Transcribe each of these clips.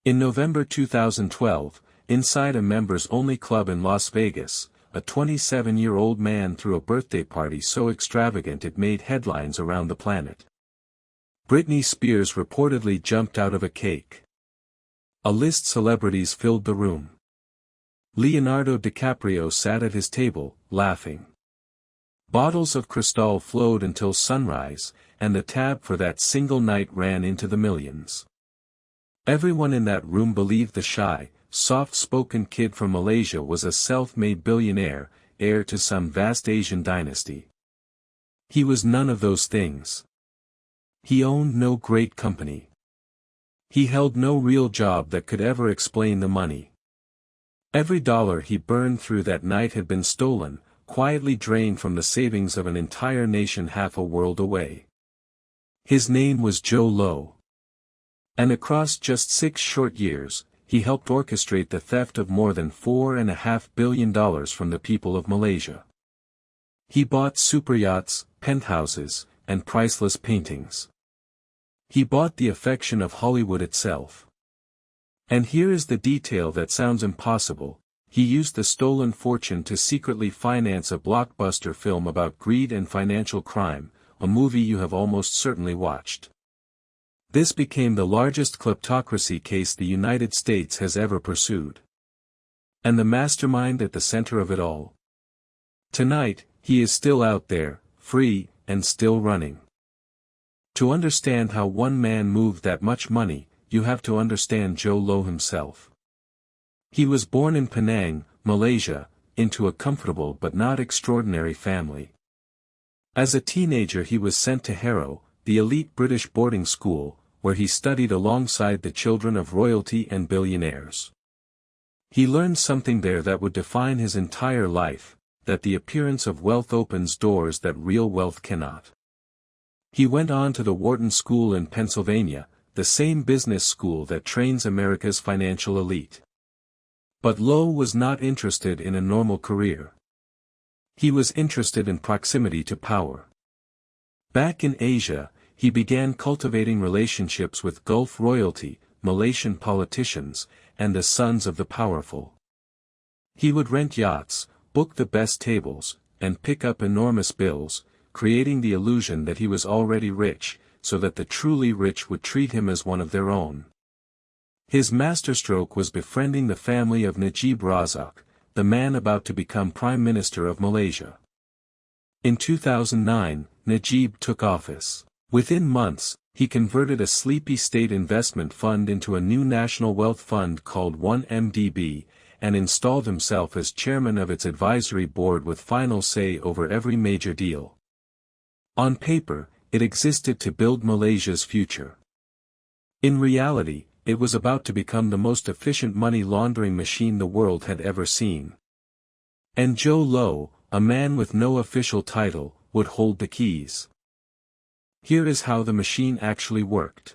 In November 2012, inside a members-only club in Las Vegas, a 27-year-old man threw a birthday party so extravagant it made headlines around the planet. Britney Spears reportedly jumped out of a cake. A-list celebrities filled the room. Leonardo DiCaprio sat at his table, laughing. Bottles of Cristal flowed until sunrise, and the tab for that single night ran into the millions. Everyone in that room believed the shy, soft-spoken kid from Malaysia was a self-made billionaire, heir to some vast Asian dynasty. He was none of those things. He owned no great company. He held no real job that could ever explain the money. Every dollar he burned through that night had been stolen, quietly drained from the savings of an entire nation half a world away. His name was Jho Low. And across just 6 short years, he helped orchestrate the theft of more than $4.5 billion from the people of Malaysia. He bought superyachts, penthouses, and priceless paintings. He bought the affection of Hollywood itself. And here is the detail that sounds impossible: he used the stolen fortune to secretly finance a blockbuster film about greed and financial crime, a movie you have almost certainly watched. This became the largest kleptocracy case the United States has ever pursued. And the mastermind at the center of it all? Tonight, he is still out there, free, and still running. To understand how one man moved that much money, you have to understand Jho Low himself. He was born in Penang, Malaysia, into a comfortable but not extraordinary family. As a teenager he was sent to Harrow, the elite British boarding school, where he studied alongside the children of royalty and billionaires. He learned something there that would define his entire life, that the appearance of wealth opens doors that real wealth cannot. He went on to the Wharton School in Pennsylvania, the same business school that trains America's financial elite. But Low was not interested in a normal career. He was interested in proximity to power. Back in Asia, he began cultivating relationships with Gulf royalty, Malaysian politicians, and the sons of the powerful. He would rent yachts, book the best tables, and pick up enormous bills, creating the illusion that he was already rich, so that the truly rich would treat him as one of their own. His masterstroke was befriending the family of Najib Razak, the man about to become Prime Minister of Malaysia. In 2009, Najib took office. Within months, he converted a sleepy state investment fund into a new national wealth fund called 1MDB, and installed himself as chairman of its advisory board with final say over every major deal. On paper, it existed to build Malaysia's future. In reality, it was about to become the most efficient money laundering machine the world had ever seen. And Jho Low, a man with no official title, would hold the keys. Here is how the machine actually worked.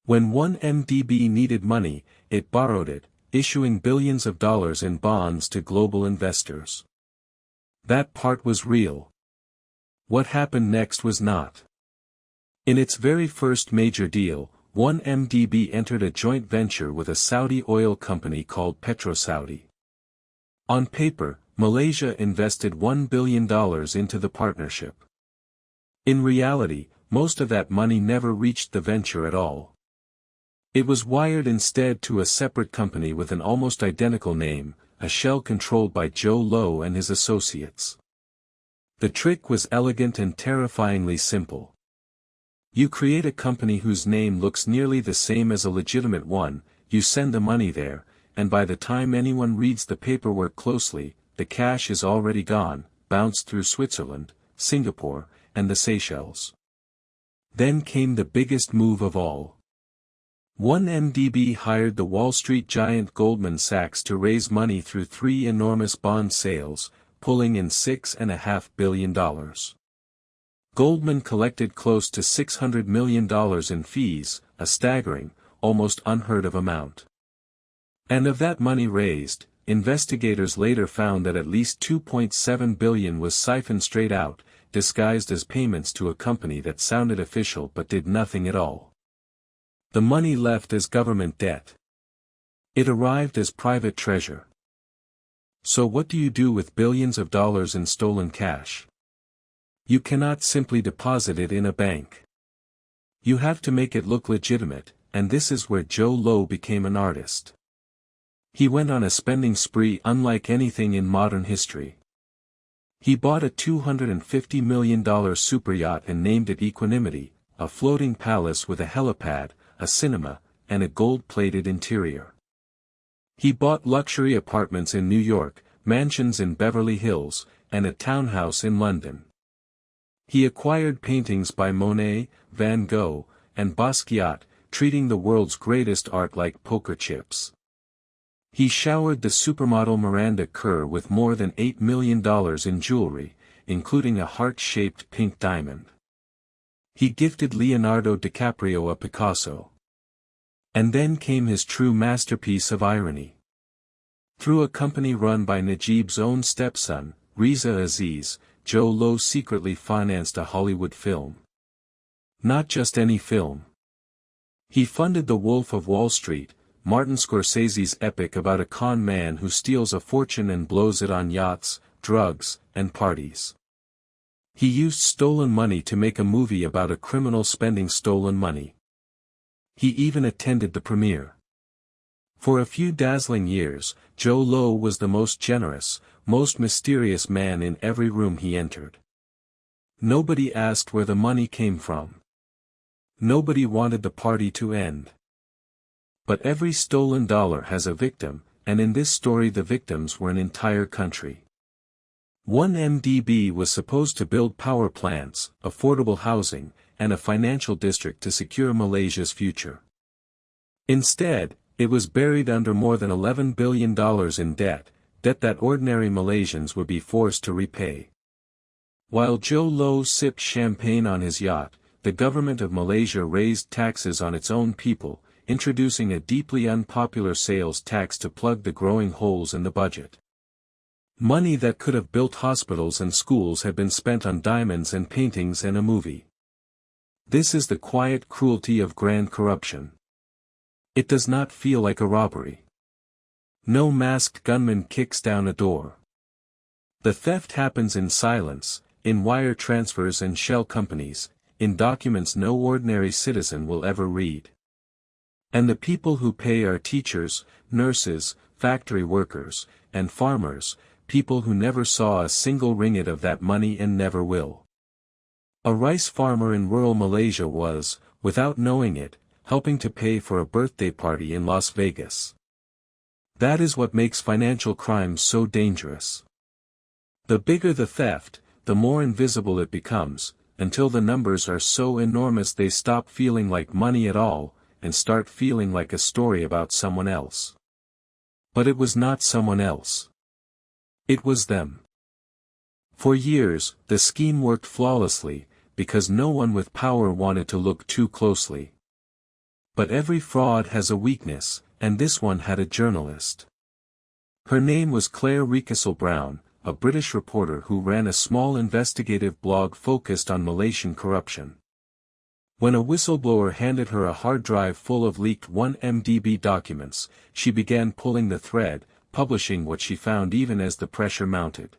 When 1MDB needed money, it borrowed it, issuing billions of dollars in bonds to global investors. That part was real. What happened next was not. In its very first major deal, 1MDB entered a joint venture with a Saudi oil company called PetroSaudi. On paper, Malaysia invested $1 billion into the partnership. In reality, most of that money never reached the venture at all. It was wired instead to a separate company with an almost identical name, a shell controlled by Jho Low and his associates. The trick was elegant and terrifyingly simple. You create a company whose name looks nearly the same as a legitimate one, you send the money there, and by the time anyone reads the paperwork closely, the cash is already gone, bounced through Switzerland, Singapore, and the Seychelles. Then came the biggest move of all. 1MDB hired the Wall Street giant Goldman Sachs to raise money through 3 enormous bond sales, pulling in $6.5 billion. Goldman collected close to $600 million in fees, a staggering, almost unheard of amount. And of that money raised, investigators later found that at least $2.7 billion was siphoned straight out, disguised as payments to a company that sounded official but did nothing at all. The money left as government debt. It arrived as private treasure. So what do you do with billions of dollars in stolen cash? You cannot simply deposit it in a bank. You have to make it look legitimate, and this is where Jho Low became an artist. He went on a spending spree unlike anything in modern history. He bought a $250 million superyacht and named it Equanimity, a floating palace with a helipad, a cinema, and a gold-plated interior. He bought luxury apartments in New York, mansions in Beverly Hills, and a townhouse in London. He acquired paintings by Monet, Van Gogh, and Basquiat, treating the world's greatest art like poker chips. He showered the supermodel Miranda Kerr with more than $8 million in jewelry, including a heart-shaped pink diamond. He gifted Leonardo DiCaprio a Picasso. And then came his true masterpiece of irony. Through a company run by Najib's own stepson, Reza Aziz, Jho Low secretly financed a Hollywood film. Not just any film. He funded The Wolf of Wall Street, Martin Scorsese's epic about a con man who steals a fortune and blows it on yachts, drugs, and parties. He used stolen money to make a movie about a criminal spending stolen money. He even attended the premiere. For a few dazzling years, Jho Low was the most generous, most mysterious man in every room he entered. Nobody asked where the money came from. Nobody wanted the party to end. But every stolen dollar has a victim, and in this story the victims were an entire country. One MDB was supposed to build power plants, affordable housing, and a financial district to secure Malaysia's future. Instead, it was buried under more than $11 billion in debt that ordinary Malaysians would be forced to repay. While Jho Low sipped champagne on his yacht, the government of Malaysia raised taxes on its own people, introducing a deeply unpopular sales tax to plug the growing holes in the budget. Money that could have built hospitals and schools had been spent on diamonds and paintings and a movie. This is the quiet cruelty of grand corruption. It does not feel like a robbery. No masked gunman kicks down a door. The theft happens in silence, in wire transfers and shell companies, in documents no ordinary citizen will ever read. And the people who pay are teachers, nurses, factory workers, and farmers, people who never saw a single ringgit of that money and never will. A rice farmer in rural Malaysia was, without knowing it, helping to pay for a birthday party in Las Vegas. That is what makes financial crime so dangerous. The bigger the theft, the more invisible it becomes, until the numbers are so enormous they stop feeling like money at all, and start feeling like a story about someone else. But it was not someone else. It was them. For years, the scheme worked flawlessly, because no one with power wanted to look too closely. But every fraud has a weakness, and this one had a journalist. Her name was Claire Recastle Brown, a British reporter who ran a small investigative blog focused on Malaysian corruption. When a whistleblower handed her a hard drive full of leaked 1MDB documents, she began pulling the thread, publishing what she found even as the pressure mounted.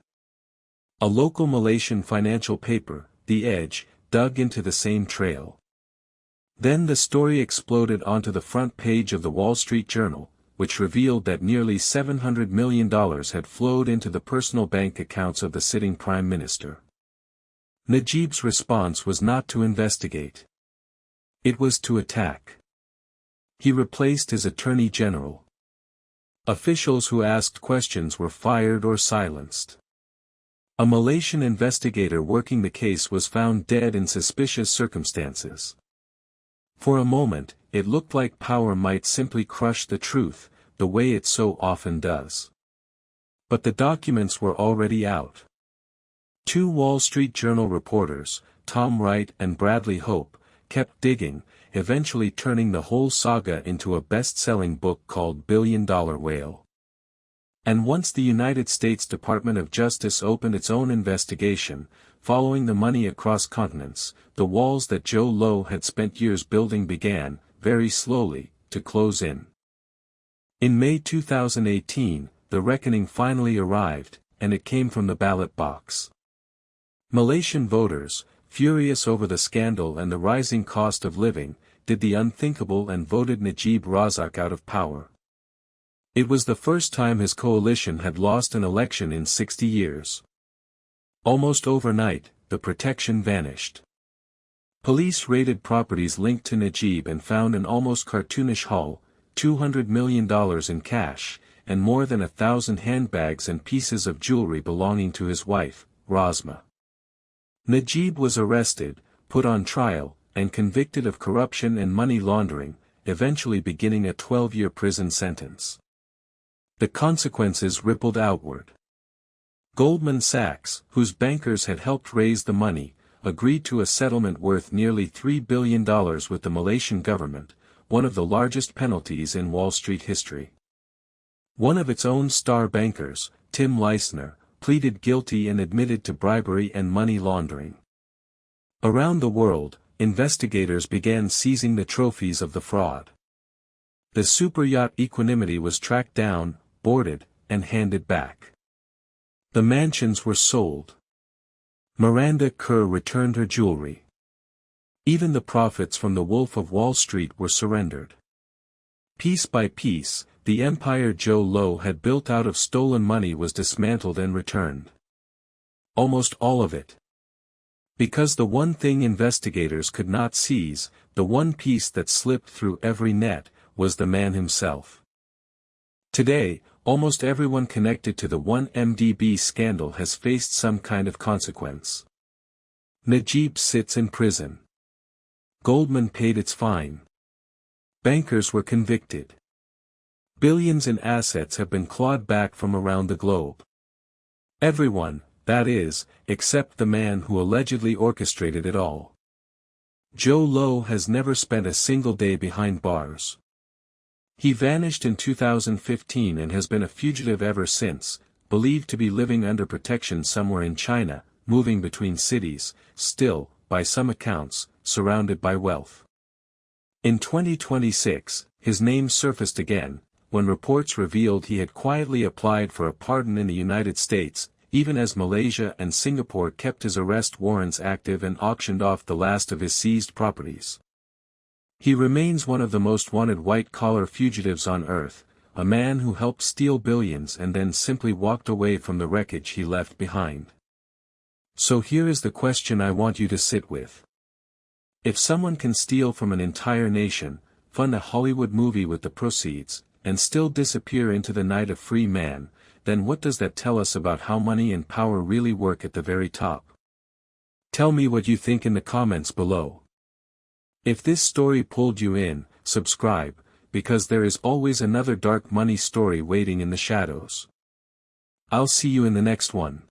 A local Malaysian financial paper, The Edge, dug into the same trail. Then the story exploded onto the front page of the Wall Street Journal, which revealed that nearly $700 million had flowed into the personal bank accounts of the sitting prime minister. Najib's response was not to investigate. It was to attack. He replaced his attorney general. Officials who asked questions were fired or silenced. A Malaysian investigator working the case was found dead in suspicious circumstances. For a moment, it looked like power might simply crush the truth, the way it so often does. But the documents were already out. Two Wall Street Journal reporters, Tom Wright and Bradley Hope, kept digging, eventually turning the whole saga into a best-selling book called Billion Dollar Whale. And once the United States Department of Justice opened its own investigation, following the money across continents, the walls that Jho Low had spent years building began, very slowly, to close in. In May 2018, the reckoning finally arrived, and it came from the ballot box. Malaysian voters, furious over the scandal and the rising cost of living, did the unthinkable and voted Najib Razak out of power. It was the first time his coalition had lost an election in 60 years. Almost overnight, the protection vanished. Police raided properties linked to Najib and found an almost cartoonish haul, $200 million in cash, and more than 1,000 handbags and pieces of jewelry belonging to his wife, Rasma. Najib was arrested, put on trial, and convicted of corruption and money laundering, eventually beginning a 12-year prison sentence. The consequences rippled outward. Goldman Sachs, whose bankers had helped raise the money, agreed to a settlement worth nearly $3 billion with the Malaysian government, one of the largest penalties in Wall Street history. One of its own star bankers, Tim Leissner, pleaded guilty and admitted to bribery and money laundering. Around the world, investigators began seizing the trophies of the fraud. The superyacht Equanimity was tracked down, boarded, and handed back. The mansions were sold. Miranda Kerr returned her jewelry. Even the profits from the Wolf of Wall Street were surrendered. Piece by piece, the empire Jho Low had built out of stolen money was dismantled and returned. Almost all of it. Because the one thing investigators could not seize, the one piece that slipped through every net, was the man himself. Today, almost everyone connected to the 1MDB scandal has faced some kind of consequence. Najib sits in prison. Goldman paid its fine. Bankers were convicted. Billions in assets have been clawed back from around the globe. Everyone, that is, except the man who allegedly orchestrated it all. Jho Low has never spent a single day behind bars. He vanished in 2015 and has been a fugitive ever since, believed to be living under protection somewhere in China, moving between cities, still, by some accounts, surrounded by wealth. In 2026, his name surfaced again, when reports revealed he had quietly applied for a pardon in the United States, even as Malaysia and Singapore kept his arrest warrants active and auctioned off the last of his seized properties. He remains one of the most wanted white-collar fugitives on earth, a man who helped steal billions and then simply walked away from the wreckage he left behind. So here is the question I want you to sit with. If someone can steal from an entire nation, fund a Hollywood movie with the proceeds, and still disappear into the night a free man, then what does that tell us about how money and power really work at the very top? Tell me what you think in the comments below. If this story pulled you in, subscribe, because there is always another dark money story waiting in the shadows. I'll see you in the next one.